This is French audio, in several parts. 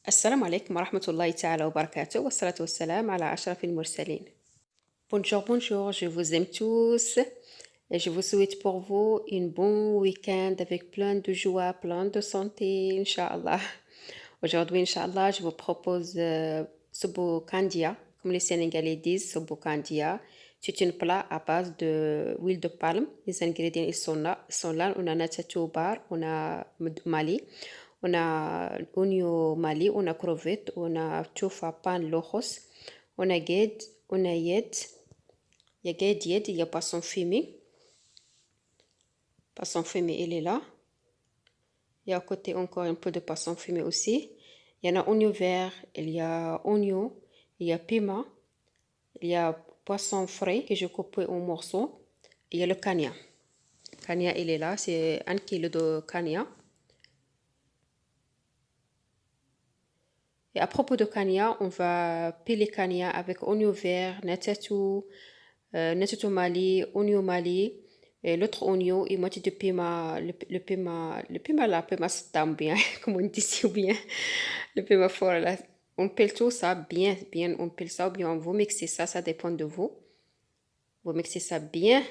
السلام عليكم ورحمة الله تعالى وبركاته والصلاة والسلام على أشرف المرسلين. Bonjour, bonjour, je vous aime tous et je vous souhaite pour vous une bon week-end avec plein de joie, plein de santé, Inch'Allah. Aujourd'hui, Inch'Allah, je vous propose Sobo Kandia, comme les Sénégalais disent, Sobo Kandia. C'est un plat à base de huile de palme. Les ingrédients ils sont là. On a nachacho bar, on a mali, on a oignon mali, on a crevette, on a chofa pan lojos, on a gued, on a yed, il y a gued yed, il y a poisson fumé. Poisson fumé, il est là. Il y a à côté encore un peu de poisson fumé aussi. Il y en a oignon vert, il y a oignon, il y a piment, il y a poisson frais que je coupe en morceaux. Il y a le kanya. Kanya, il est là, c'est 1 kilo de kanya. Et à propos de kanya, on va piler kanya avec oignon vert, natatou mali, oignon mali, et l'autre oignon et moitié de piment, le piment là, piment stam bien, comme on dit si ou bien, le piment fort là. On pile tout ça bien, bien, on pile ça ou bien on va mixer ça, ça dépend de vous. Vous mixez ça bien.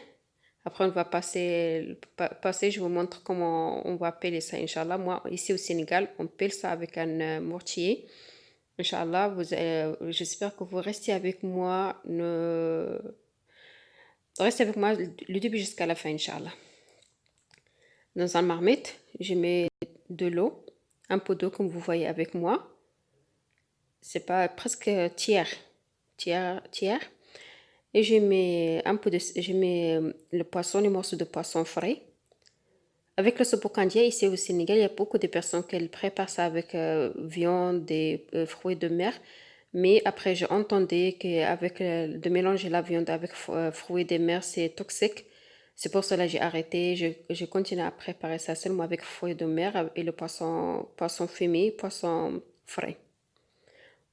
Après, on va passer, je vous montre comment on va peler ça, Inch'Allah. Moi, ici au Sénégal, on pèle ça avec un mortier. Inch'Allah, j'espère que vous restez avec moi, restez avec moi le début jusqu'à la fin, Inch'Allah. Dans un marmite, je mets de l'eau, un peu d'eau comme vous voyez avec moi. C'est pas presque tiers. Et je mets le poisson, les morceaux de poisson frais. Avec le sopokandia, ici au Sénégal, il y a beaucoup de personnes qui préparent ça avec viande et fruits de mer. Mais après, j'ai entendu qu'avec de mélanger la viande avec fruits de mer, c'est toxique. C'est pour cela que j'ai arrêté. Je continue à préparer ça seulement avec fruits de mer et le poisson fumé, poisson frais.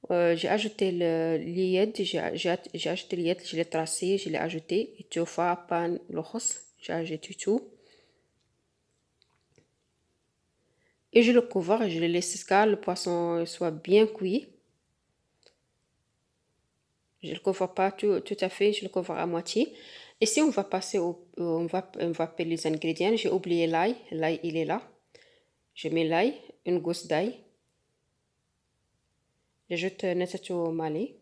J'ai ajouté le lied, j'ai ajouté le lied, je l'ai tracé, je l'ai ajouté. Et tofa, pan, lojos, j'ai ajouté tout. Et je le couvre et je le laisse jusqu'à le poisson soit bien cuit. Je ne le couvre pas tout à fait, je le couvre à moitié. Et si on va passer on va peler les ingrédients. J'ai oublié l'ail. L'ail, il est là. Je mets l'ail, une gousse d'ail. J'ajoute natacho mali,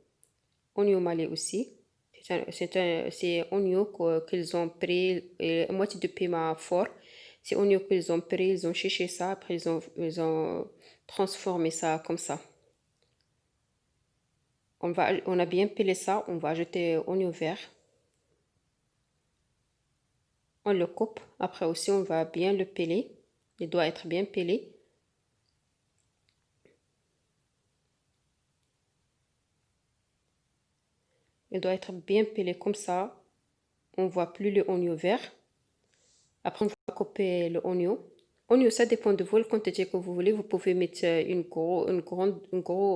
oignon mali aussi. C'est oignon qu'ils ont pris, et moitié de piment fort. C'est oignon qu'ils ont pris, ils ont séché ça, après ils ont transformé ça comme ça. On a bien pelé ça, on va ajouter oignon vert. On le coupe. Après aussi, on va bien le peler. Il doit être bien pelé. Il doit être bien pelé comme ça. On ne voit plus le oignon vert. Après, on va couper le oignon. Oignon, ça dépend de vous, le quantité que vous voulez. Vous pouvez mettre un gros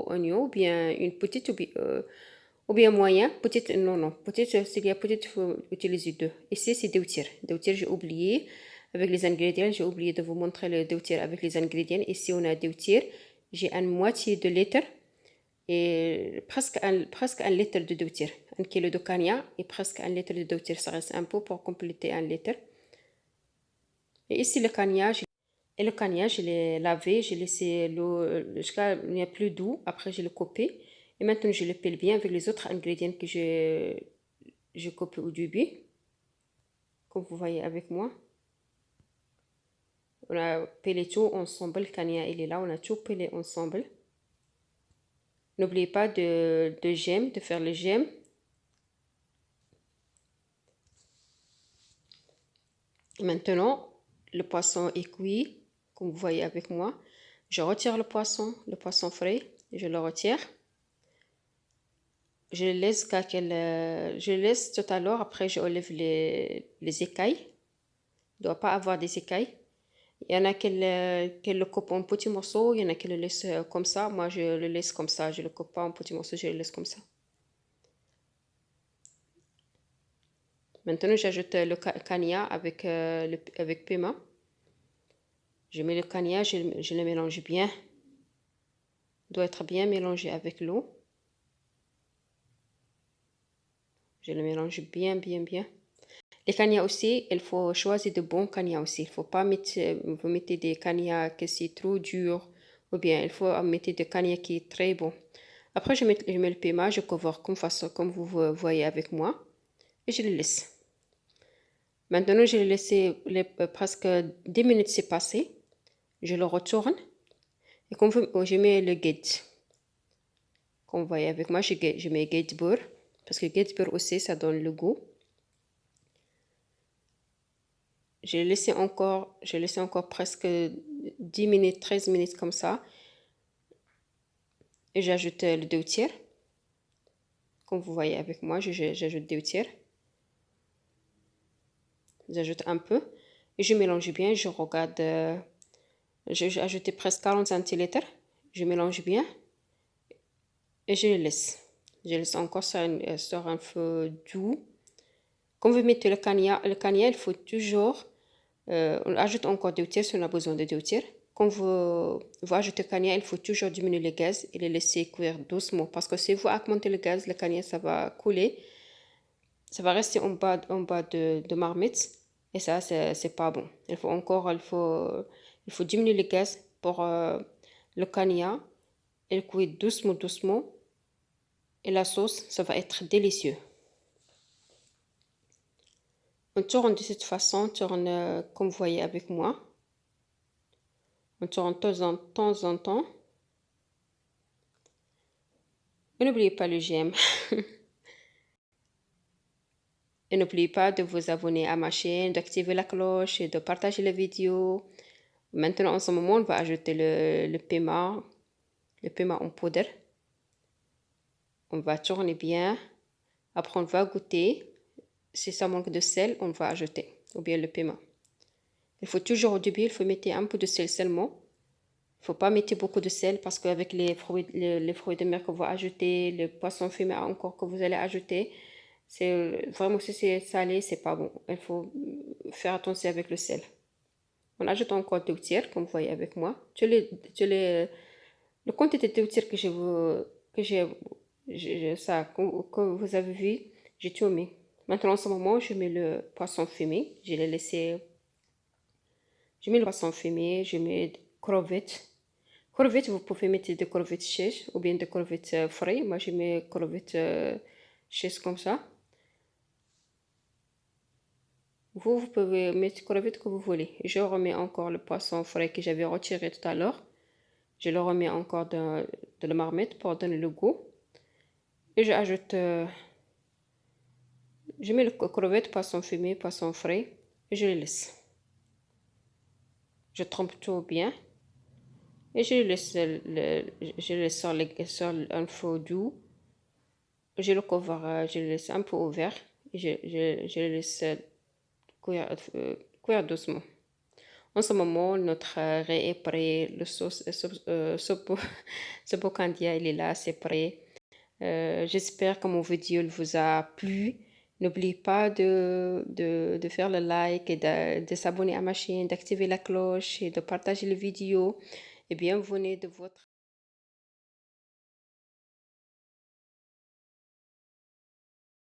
oignon, ou bien une petite, ou bien moyen. Petite, non. Petite, s'il y a petite, il faut utiliser deux. Ici, c'est deux tiers. Deux tiers, j'ai oublié. Avec les ingrédients, j'ai oublié de vous montrer le deux tiers avec les ingrédients. Ici, on a deux tiers. J'ai une moitié de litre et presque un litre de deux tiers. 1 kilo de kanya et presque un litre de deux tiers. Ça reste un peu pour compléter un litre. Et ici, le kanya, je l'ai lavé, j'ai laissé l'eau jusqu'à il n'y a plus d'eau. Après, je l'ai coupé. Et maintenant, je le pèle bien avec les autres ingrédients que je coupe au début. Comme vous voyez avec moi. On a pelé tout ensemble. Le kanya, il est là. On a tout pelé ensemble. N'oubliez pas de faire le gemme. Maintenant, le poisson est cuit, comme vous voyez avec moi. Je retire le poisson frais, je le retire. Je le laisse tout à l'heure, après je enlève les écailles. Il ne doit pas avoir des écailles. Il y en a qui le coupent en petits morceaux, il y en a qui le laissent comme ça. Moi, je le laisse comme ça, je ne le coupe pas en petits morceaux, je le laisse comme ça. Maintenant, j'ajoute le kanya avec piment. Je mets le kanya, je le mélange bien. doit être bien mélangé avec l'eau. Je le mélange bien, bien, bien. Les cagnas aussi, il faut choisir de bons cagnas aussi. Il ne faut pas mettre, vous mettez des cagnas qui sont trop durs, ou bien il faut mettre des cagnas qui sont très bons. Après, je mets le paiement, je couvre comme vous voyez avec moi, et je le laisse. Maintenant, je l'ai laissé presque 10 minutes s'est passé. Je le retourne, et comme je mets le guide. Comme vous voyez avec moi, je mets guide beurre, parce que guide beurre aussi, ça donne le goût. J'ai laissé encore presque 10 minutes, 13 minutes comme ça. Et j'ajoute le 2 tiers. Comme vous voyez avec moi, j'ajoute 2 tiers. J'ajoute un peu. Et je mélange bien. Je regarde. J'ai ajouté presque 40 centilitres. Je mélange bien. Et je le laisse. Je laisse encore sur un feu doux. Quand vous mettez le cognac, il faut toujours. On ajoute encore 2 tiers si on a besoin de 2 tiers. Quand vous ajoutez le cognac, il faut toujours diminuer le gaz et le laisser cuire doucement. Parce que si vous augmentez le gaz, le cognac, ça va couler. Ça va rester en bas de marmite. Et ça, c'est pas bon. Il faut diminuer le gaz pour le cognac. Il cuit doucement, doucement. Et la sauce, ça va être délicieux. On tourne de cette façon, on tourne comme vous voyez avec moi. On tourne de temps en temps. Et n'oubliez pas le j'aime. Et n'oubliez pas de vous abonner à ma chaîne, d'activer la cloche et de partager la vidéo. Maintenant, en ce moment, on va ajouter le piment en poudre. On va tourner bien. Après, on va goûter. Si ça manque de sel, on va ajouter. Ou bien le piment. Il faut toujours au début, il faut mettre un peu de sel seulement. Il ne faut pas mettre beaucoup de sel parce qu'avec les fruits de mer que vous ajoutez, le poisson fumé encore que vous allez ajouter, c'est vraiment si c'est salé, c'est pas bon. Il faut faire attention avec le sel. On ajoute encore 2 tiers, comme vous voyez avec moi. Le quantité de 2 tiers que vous avez vu, j'ai tout mis. Maintenant, en ce moment, je mets le poisson fumé. Je l'ai laissé. Je mets le poisson fumé, je mets des crevettes. Crevettes, vous pouvez mettre des crevettes sèches ou bien des crevettes fraîches. Moi, je mets crevettes sèches comme ça. Vous pouvez mettre crevettes que vous voulez. Je remets encore le poisson frais que j'avais retiré tout à l'heure. Je le remets encore dans la marmite pour donner le goût. Et j'ajoute, je mets le crevette, poisson fumé, poisson frais. Et je le laisse. Je trempe tout bien. Et je le laisse sur un feu doux. Je le couvre, je le laisse un peu ouvert. Et je le laisse cuire doucement. En ce moment, notre riz est prêt. Le soupe au candia, il est là, c'est prêt. J'espère que mon vidéo vous a plu. N'oubliez pas de faire le like et de s'abonner à ma chaîne, d'activer la cloche et de partager la vidéo. Et bienvenue de votre